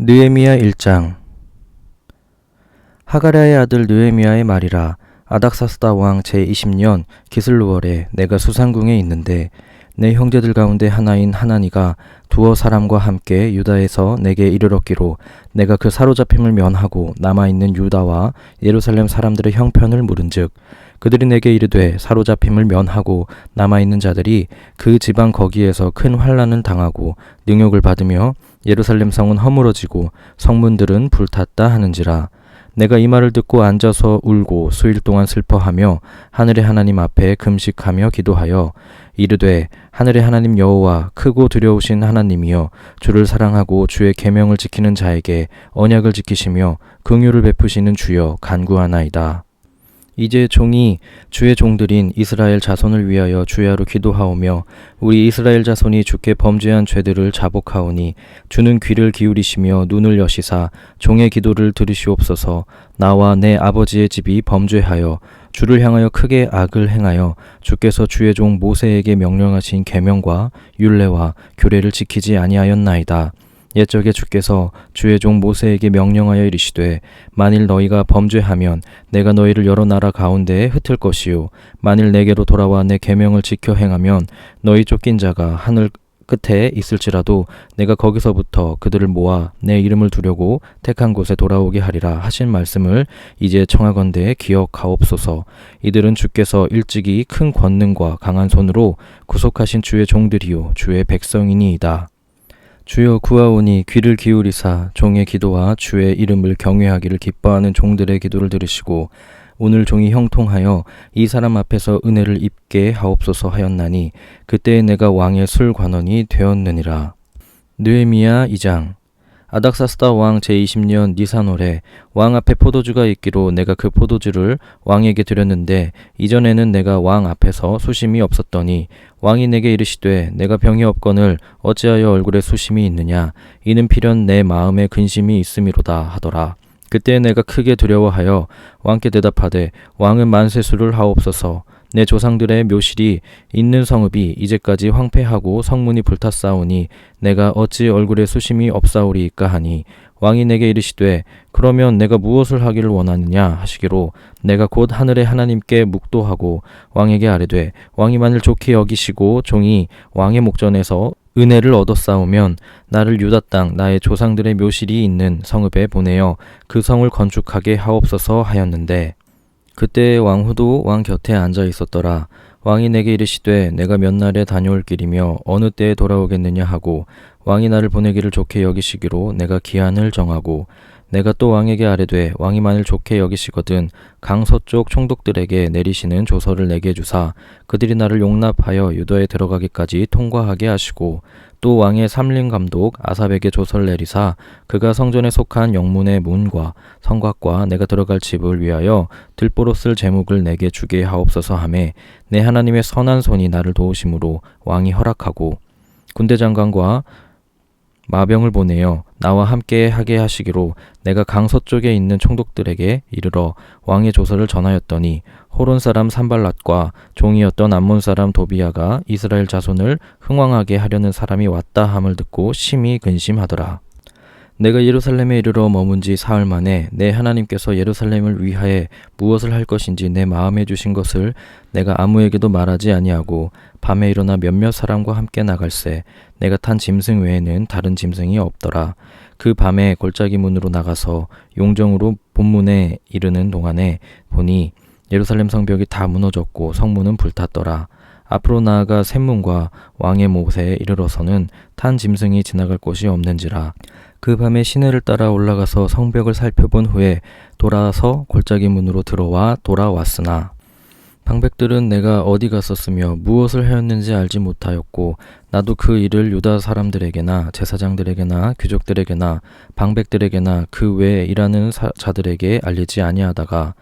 느헤미야 1장. 하가랴의 아들 느헤미야의 말이라. 아닥사스다 왕 제20년 기슬루월에 내가 수상궁에 있는데 내 형제들 가운데 하나인 하나니가 두어 사람과 함께 유다에서 내게 이르렀기로 내가 그 사로잡힘을 면하고 남아있는 유다와 예루살렘 사람들의 형편을 물은즉 그들이 내게 이르되 사로잡힘을 면하고 남아있는 자들이 그 지방 거기에서 큰 환난을 당하고 능욕을 받으며 예루살렘 성은 허물어지고 성문들은 불탔다 하는지라. 내가 이 말을 듣고 앉아서 울고 수일 동안 슬퍼하며 하늘의 하나님 앞에 금식하며 기도하여 이르되 하늘의 하나님 여호와 크고 두려우신 하나님이여 주를 사랑하고 주의 계명을 지키는 자에게 언약을 지키시며 긍휼을 베푸시는 주여 간구하나이다. 이제 종이 주의 종들인 이스라엘 자손을 위하여 주야로 기도하오며 우리 이스라엘 자손이 주께 범죄한 죄들을 자복하오니 주는 귀를 기울이시며 눈을 여시사 종의 기도를 들으시옵소서. 나와 내 아버지의 집이 범죄하여 주를 향하여 크게 악을 행하여 주께서 주의 종 모세에게 명령하신 계명과 율례와 규례를 지키지 아니하였나이다. 옛적에 주께서 주의 종 모세에게 명령하여 이르시되 만일 너희가 범죄하면 내가 너희를 여러 나라 가운데에 흩을 것이요 만일 내게로 돌아와 내 계명을 지켜 행하면 너희 쫓긴 자가 하늘 끝에 있을지라도 내가 거기서부터 그들을 모아 내 이름을 두려고 택한 곳에 돌아오게 하리라 하신 말씀을 이제 청하건대 기억하옵소서. 이들은 주께서 일찍이 큰 권능과 강한 손으로 구속하신 주의 종들이요 주의 백성이니이다. 주여 구하오니 귀를 기울이사 종의 기도와 주의 이름을 경외하기를 기뻐하는 종들의 기도를 들으시고 오늘 종이 형통하여 이 사람 앞에서 은혜를 입게 하옵소서 하였나니 그때에 내가 왕의 술관원이 되었느니라. 느헤미야 2장. 아닥사스다 왕 제20년 니산월에 왕 앞에 포도주가 있기로 내가 그 포도주를 왕에게 드렸는데 이전에는 내가 왕 앞에서 수심이 없었더니 왕이 내게 이르시되 내가 병이 없거늘 어찌하여 얼굴에 수심이 있느냐 이는 필연 내 마음에 근심이 있음이로다 하더라. 그때 내가 크게 두려워하여 왕께 대답하되 왕은 만세수를 하옵소서. 내 조상들의 묘실이 있는 성읍이 이제까지 황폐하고 성문이 불탔사오니 내가 어찌 얼굴에 수심이 없사오리이까 하니 왕이 내게 이르시되 그러면 내가 무엇을 하기를 원하느냐 하시기로 내가 곧 하늘의 하나님께 묵도하고 왕에게 아뢰되 왕이 만일 좋게 여기시고 종이 왕의 목전에서 은혜를 얻었사오면 나를 유다 땅 나의 조상들의 묘실이 있는 성읍에 보내어 그 성을 건축하게 하옵소서 하였는데 그때 왕후도 왕 곁에 앉아 있었더라. 왕이 내게 이르시되 내가 몇 날에 다녀올 길이며 어느 때에 돌아오겠느냐 하고 왕이 나를 보내기를 좋게 여기시기로 내가 기한을 정하고 내가 또 왕에게 아뢰되 왕이 만일 좋게 여기시거든 강서쪽 총독들에게 내리시는 조서를 내게 주사 그들이 나를 용납하여 유다에 들어가기까지 통과하게 하시고 또 왕의 삼림감독 아삽에게 조서를 내리사 그가 성전에 속한 영문의 문과 성곽과 내가 들어갈 집을 위하여 들보로 쓸 제목을 내게 주게 하옵소서 하매 내 하나님의 선한 손이 나를 도우심으로 왕이 허락하고 군대 장관과 마병을 보내어 나와 함께 하게 하시기로 내가 강서쪽에 있는 총독들에게 이르러 왕의 조서를 전하였더니 호론 사람 산발랏과 종이었던 암몬 사람 도비야가 이스라엘 자손을 흥왕하게 하려는 사람이 왔다 함을 듣고 심히 근심하더라. 내가 예루살렘에 이르러 머문 지 사흘 만에 내 하나님께서 예루살렘을 위하여 무엇을 할 것인지 내 마음에 주신 것을 내가 아무에게도 말하지 아니하고 밤에 일어나 몇몇 사람과 함께 나갈새 내가 탄 짐승 외에는 다른 짐승이 없더라. 그 밤에 골짜기 문으로 나가서 용정으로 본문에 이르는 동안에 보니 예루살렘 성벽이 다 무너졌고 성문은 불탔더라. 앞으로 나아가 샘문과 왕의 못에 이르러서는 탄 짐승이 지나갈 곳이 없는지라. 그 밤에 시내를 따라 올라가서 성벽을 살펴본 후에 돌아서 골짜기 문으로 들어와 돌아왔으나 방백들은 내가 어디 갔었으며 무엇을 하였는지 알지 못하였고 나도 그 일을 유다 사람들에게나 제사장들에게나 귀족들에게나 방백들에게나 그 외에 일하는 자들에게 알리지 아니하다가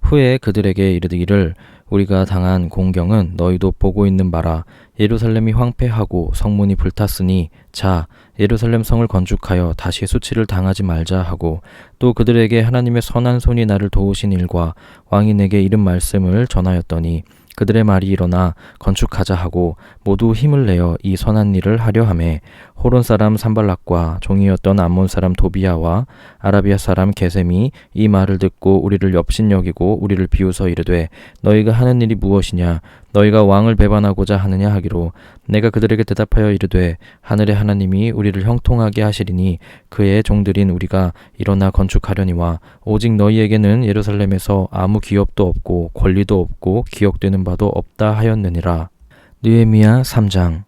후에 그들에게 이르기를 우리가 당한 공경은 너희도 보고 있는 바라. 예루살렘이 황폐하고 성문이 불탔으니 자 예루살렘 성을 건축하여 다시 수치를 당하지 말자 하고 또 그들에게 하나님의 선한 손이 나를 도우신 일과 왕이 내게 이른 말씀을 전하였더니 그들의 말이 일어나 건축하자 하고 모두 힘을 내어 이 선한 일을 하려 하매 호론 사람 산발락과 종이었던 암몬 사람 도비야와 아라비아 사람 게셈이 이 말을 듣고 우리를 업신여기고 우리를 비웃어 이르되 너희가 하는 일이 무엇이냐 너희가 왕을 배반하고자 하느냐 하기로 내가 그들에게 대답하여 이르되 하늘의 하나님이 우리를 형통하게 하시리니 그의 종들인 우리가 일어나 건축하려니와 오직 너희에게는 예루살렘에서 아무 기업도 없고 권리도 없고 기억되는 바도 없다 하였느니라. 느헤미야 3장.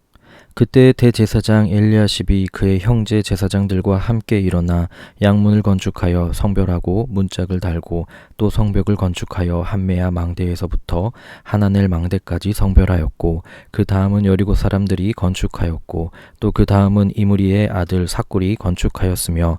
그때 대제사장 엘리야십이 그의 형제 제사장들과 함께 일어나 양문을 건축하여 성별하고 문짝을 달고 또 성벽을 건축하여 한메아 망대에서부터 하나넬 망대까지 성별하였고 그 다음은 여리고 사람들이 건축하였고 또 그 다음은 이므리의 아들 삭굴이 건축하였으며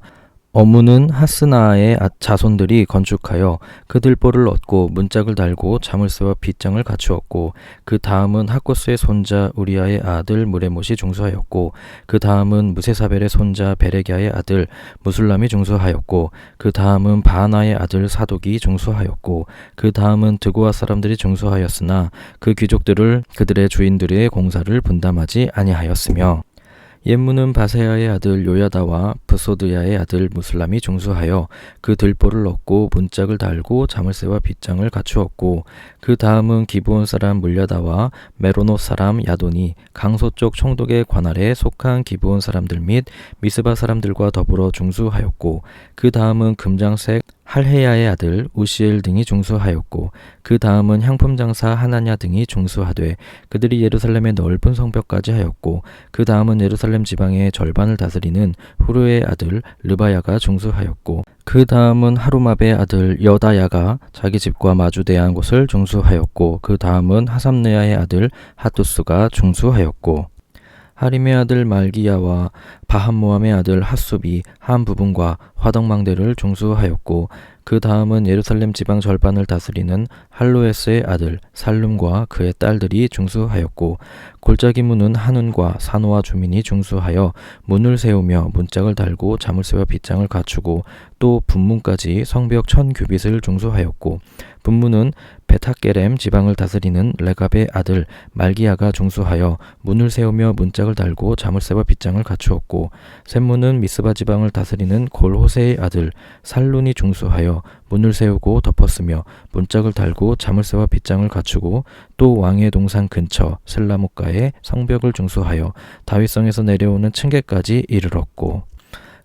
어무는 하스나의 자손들이 건축하여 그 들보를 얻고 문짝을 달고 자물쇠와 빗장을 갖추었고 그 다음은 하코스의 손자 우리아의 아들 무레못이 중수하였고 그 다음은 무세사벨의 손자 베레기아의 아들 무술람이 중수하였고 그 다음은 바하나의 아들 사독이 중수하였고 그 다음은 드고아 사람들이 중수하였으나 그 귀족들을 그들의 주인들의 공사를 분담하지 아니하였으며 옌무는 바세야의 아들 요야다와 브소드야의 아들 무슬람이 중수하여 그 들보를 얻고 문짝을 달고 자물쇠와 빗장을 갖추었고 그 다음은 기브온 사람 물야다와 메로노 사람 야돈이 강소쪽 총독의 관할에 속한 기브온 사람들 및 미스바 사람들과 더불어 중수하였고 그 다음은 금장색 할헤야의 아들 우시엘 등이 중수하였고 그 다음은 향품장사 하나냐 등이 중수하되 그들이 예루살렘의 넓은 성벽까지 하였고 그 다음은 예루살렘 지방의 절반을 다스리는 후르의 아들 르바야가 중수하였고 그 다음은 하루마베의 아들 여다야가 자기 집과 마주대한 곳을 중수하였고 그 다음은 하삼느야의 아들 하투스가 중수하였고 하림의 아들 말기야와 바함모함의 아들 핫숲이 한 부분과 화덕망대를 중수하였고 그 다음은 예루살렘 지방 절반을 다스리는 할로에스의 아들 살룸과 그의 딸들이 중수하였고 골짜기 문은 한운과 산호와 주민이 중수하여 문을 세우며 문짝을 달고 자물쇠와 빗장을 갖추고 또 분문까지 성벽 1000규빗을 중수하였고 분문은 베타게렘 지방을 다스리는 레갑의 아들 말기야가 중수하여 문을 세우며 문짝을 달고 자물쇠와 빗장을 갖추었고 샘문은 미스바 지방을 다스리는 골호세의 아들 살룬이 중수하여 문을 세우고 덮었으며 문짝을 달고 자물쇠와 빗장을 갖추고 또 왕의 동산 근처 셀라목가에 성벽을 중수하여 다윗성에서 내려오는 층계까지 이르렀고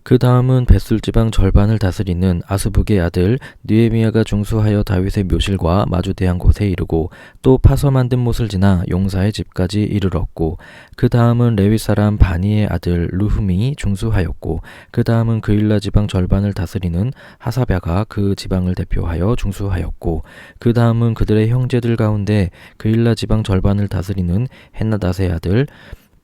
그 다음은 벳술 지방 절반을 다스리는 아스북의 아들 느헤미야가 중수하여 다윗의 묘실과 마주대한 곳에 이르고 또 파서 만든 못을 지나 용사의 집까지 이르렀고 그 다음은 레위 사람 바니의 아들 루흠이 중수하였고 그 다음은 그일라 지방 절반을 다스리는 하사랴가 그 지방을 대표하여 중수하였고 그 다음은 그들의 형제들 가운데 그일라 지방 절반을 다스리는 헨나닷의 아들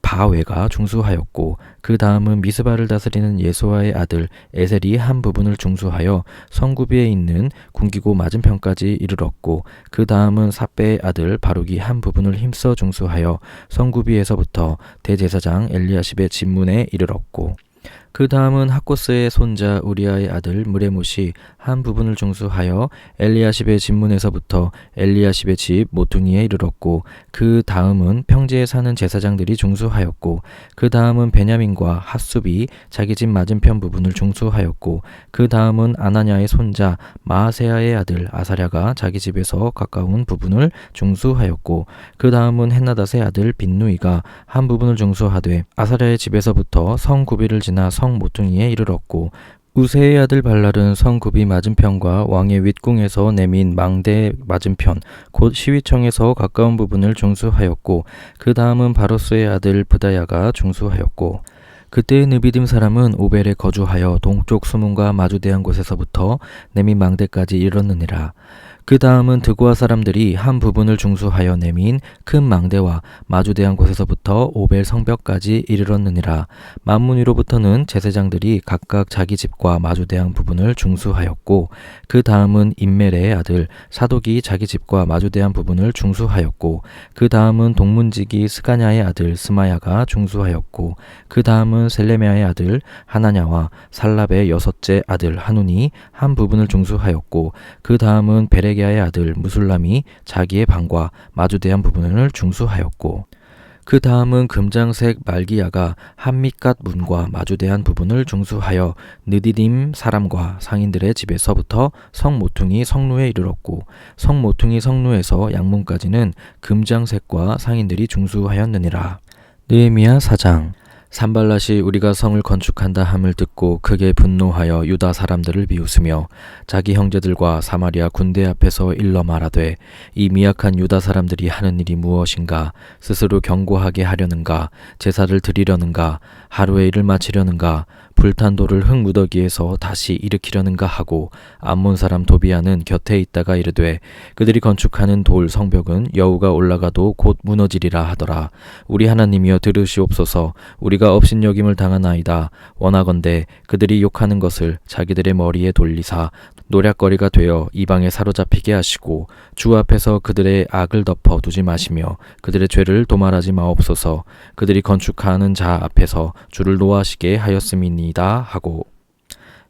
바웨가 중수하였고 그 다음은 미스바를 다스리는 예수아의 아들 에셀이 한 부분을 중수하여 성구비에 있는 군기고 맞은편까지 이르렀고 그 다음은 삿배의 아들 바룩이 한 부분을 힘써 중수하여 성구비에서부터 대제사장 엘리야십의 집문에 이르렀고 그 다음은 하코스의 손자 우리아의 아들 무레못이 한 부분을 중수하여 엘리야십의 집문에서부터 엘리야십의 집 모퉁이에 이르렀고 그 다음은 평지에 사는 제사장들이 중수하였고 그 다음은 베냐민과 핫숲이 자기 집 맞은편 부분을 중수하였고 그 다음은 아나냐의 손자 마아세야의 아들 아사랴가 자기 집에서 가까운 부분을 중수하였고 그 다음은 헨나닷의 아들 빈누이가 한 부분을 중수하되 아사랴의 집에서부터 성구비를 지나 성 모퉁이에 이르렀고 우세의 아들 발랄은 성구비 맞은편과 왕의 윗궁에서 내민 망대 맞은편 곧 시위청에서 가까운 부분을 중수하였고 그 다음은 바로스의 아들 브다야가 중수하였고 그때의 느비딤 사람은 오벨에 거주하여 동쪽 수문과 마주대한 곳에서부터 내민 망대까지 이르렀느니라. 그 다음은 드고아 사람들이 한 부분을 중수하여 내민 큰 망대와 마주대한 곳에서부터 오벨 성벽까지 이르렀느니라. 만문 위로부터는 제사장들이 각각 자기 집과 마주대한 부분을 중수하였고 그 다음은 임멜의 아들 사독이 자기 집과 마주대한 부분을 중수하였고 그 다음은 동문지기 스가냐의 아들 스마야가 중수하였고 그 다음은 셀레메아의 아들 하나냐와 살랍의 여섯째 아들 하눈이 한 부분을 중수하였고 그 다음은 베레기야의 아들 무술람이 자기의 방과 마주대한 부분을 중수하였고 그 다음은 금장색 말기야가 한밑갓 문과 마주대한 부분을 중수하여 느디딤 사람과 상인들의 집에서부터 성모퉁이 성루에 이르렀고 성모퉁이 성루에서 양문까지는 금장색과 상인들이 중수하였느니라. 느헤미야 4장. 산발랏이 우리가 성을 건축한다 함을 듣고 크게 분노하여 유다 사람들을 비웃으며 자기 형제들과 사마리아 군대 앞에서 일러 말하되 이 미약한 유다 사람들이 하는 일이 무엇인가? 스스로 견고하게 하려는가? 제사를 드리려는가? 하루의 일을 마치려는가? 불탄 돌을 흙무더기에서 다시 일으키려는가 하고 암몬 사람 도비아는 곁에 있다가 이르되 그들이 건축하는 돌 성벽은 여우가 올라가도 곧 무너지리라 하더라. 우리 하나님이여 들으시옵소서. 우리가 업신여김을 당하나이다. 원하건대 그들이 욕하는 것을 자기들의 머리에 돌리사 노략거리가 되어 이방에 사로잡히게 하시고 주 앞에서 그들의 악을 덮어 두지 마시며 그들의 죄를 도말하지 마옵소서. 그들이 건축하는 자 앞에서 주를 노하시게 하였음이니이다 하고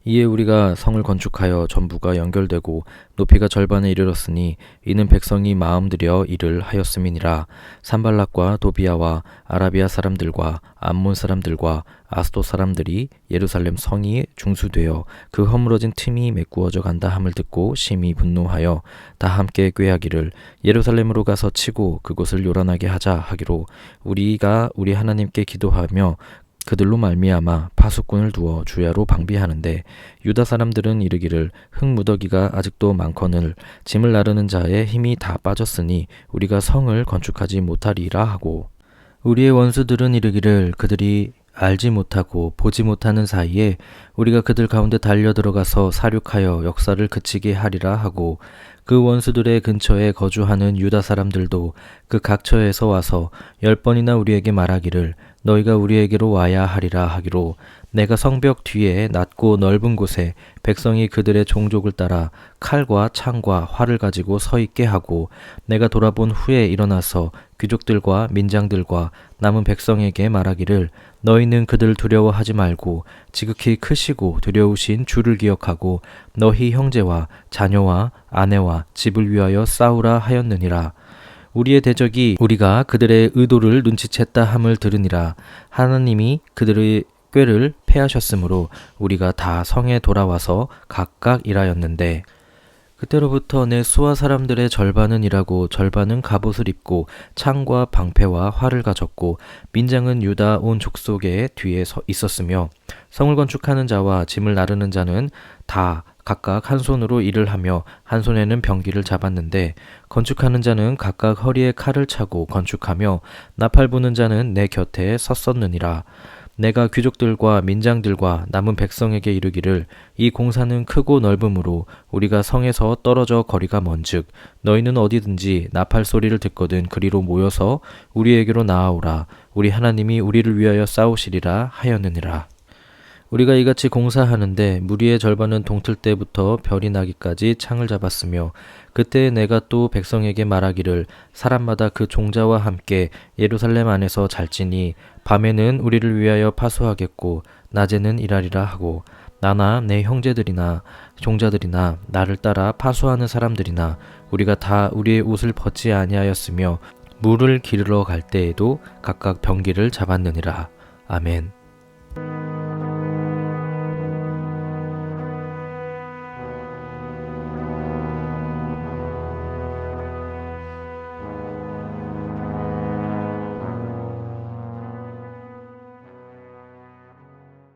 이에 우리가 성을 건축하여 전부가 연결되고 높이가 절반에 이르렀으니 이는 백성이 마음 들여 일을 하였음이니라. 산발락과 도비아와 아라비아 사람들과 암몬 사람들과 아스도 사람들이 예루살렘 성이 중수되어 그 허물어진 틈이 메꾸어져 간다 함을 듣고 심히 분노하여 다 함께 꾀하기를 예루살렘으로 가서 치고 그곳을 요란하게 하자 하기로 우리가 우리 하나님께 기도하며 그들로 말미암아 파수꾼을 두어 주야로 방비하는데 유다 사람들은 이르기를 흙무더기가 아직도 많거늘 짐을 나르는 자의 힘이 다 빠졌으니 우리가 성을 건축하지 못하리라 하고 우리의 원수들은 이르기를 그들이 알지 못하고 보지 못하는 사이에 우리가 그들 가운데 달려 들어가서 사륙하여 역사를 그치게 하리라 하고 그 원수들의 근처에 거주하는 유다 사람들도 그 각처에서 와서 10번이나 우리에게 말하기를 너희가 우리에게로 와야 하리라 하기로 내가 성벽 뒤에 낮고 넓은 곳에 백성이 그들의 종족을 따라 칼과 창과 활을 가지고 서 있게 하고 내가 돌아본 후에 일어나서 귀족들과 민장들과 남은 백성에게 말하기를 너희는 그들 두려워하지 말고 지극히 크시고 두려우신 주를 기억하고 너희 형제와 자녀와 아내와 집을 위하여 싸우라 하였느니라. 우리의 대적이 우리가 그들의 의도를 눈치챘다 함을 들으니라. 하나님이 그들의 꾀를 패하셨으므로 우리가 다 성에 돌아와서 각각 일하였는데 그때로부터 내 수하 사람들의 절반은 일하고 절반은 갑옷을 입고 창과 방패와 활을 가졌고 민장은 유다 온 족속의 뒤에 서 있었으며 성을 건축하는 자와 짐을 나르는 자는 다 각각 한 손으로 일을 하며 한 손에는 병기를 잡았는데 건축하는 자는 각각 허리에 칼을 차고 건축하며 나팔 부는 자는 내 곁에 섰었느니라. 내가 귀족들과 민장들과 남은 백성에게 이르기를 이 공사는 크고 넓음으로 우리가 성에서 떨어져 거리가 먼즉 너희는 어디든지 나팔 소리를 듣거든 그리로 모여서 우리에게로 나아오라. 우리 하나님이 우리를 위하여 싸우시리라 하였느니라. 우리가 이같이 공사하는데 무리의 절반은 동틀 때부터 별이 나기까지 창을 잡았으며 그때 내가 또 백성에게 말하기를 사람마다 그 종자와 함께 예루살렘 안에서 잘지니 밤에는 우리를 위하여 파수하겠고 낮에는 일하리라 하고 나나 내 형제들이나 종자들이나 나를 따라 파수하는 사람들이나 우리가 다 우리의 옷을 벗지 아니하였으며 물을 기르러 갈 때에도 각각 병기를 잡았느니라. 아멘.